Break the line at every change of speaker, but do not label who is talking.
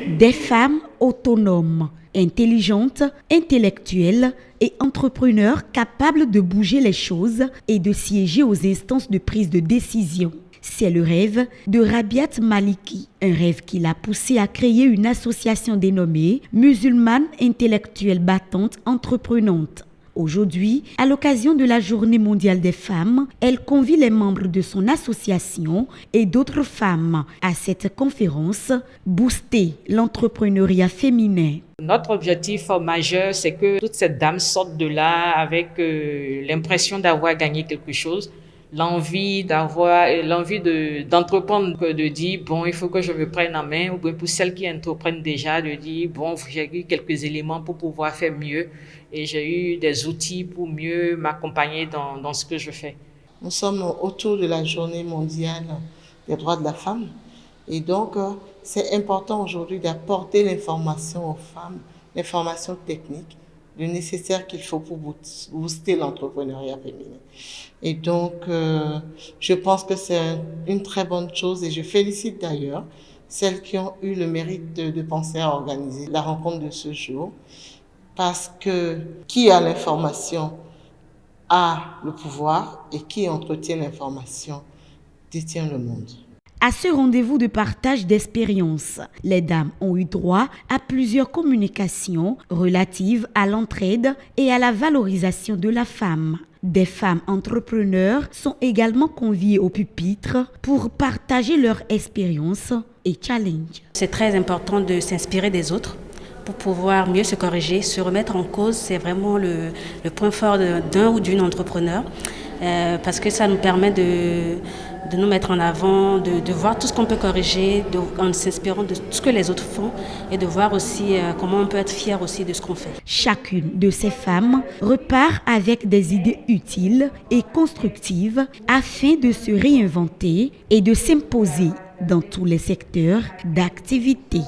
Des femmes autonomes, intelligentes, intellectuelles et entrepreneurs capables de bouger les choses et de siéger aux instances de prise de décision. C'est le rêve de Rabiat Maliki, un rêve qui l'a poussé à créer une association dénommée Musulmanes Intellectuelles Battantes Entreprenantes. Aujourd'hui, à l'occasion de la Journée mondiale des femmes, elle convie les membres de son association et d'autres femmes à cette conférence « Booster l'entrepreneuriat féminin ».
Notre objectif majeur, c'est que toutes ces dames sortent de là avec l'impression d'avoir gagné quelque chose, l'envie d'entreprendre, de dire bon, il faut que je me prenne en main, ou bien pour celles qui entreprennent déjà, de dire bon, j'ai eu quelques éléments pour pouvoir faire mieux et j'ai eu des outils pour mieux m'accompagner dans ce que je fais.
Nous sommes autour de la Journée mondiale des droits de la femme et donc c'est important aujourd'hui d'apporter l'information aux femmes, l'information technique, le nécessaire qu'il faut pour booster l'entrepreneuriat féminin. Et donc, je pense que c'est une très bonne chose et je félicite d'ailleurs celles qui ont eu le mérite de penser à organiser la rencontre de ce jour, parce que qui a l'information a le pouvoir et qui entretient l'information détient le monde.
À ce rendez-vous de partage d'expériences, les dames ont eu droit à plusieurs communications relatives à l'entraide et à la valorisation de la femme. Des femmes entrepreneurs sont également conviées au pupitre pour partager leur expérience et challenge.
C'est très important de s'inspirer des autres pour pouvoir mieux se corriger, se remettre en cause. C'est vraiment le point fort d'un ou d'une entrepreneur parce que ça nous permet de nous mettre en avant, de voir tout ce qu'on peut corriger, en s'inspirant de tout ce que les autres font et de voir aussi comment on peut être fier aussi de ce qu'on fait.
Chacune de ces femmes repart avec des idées utiles et constructives afin de se réinventer et de s'imposer dans tous les secteurs d'activité.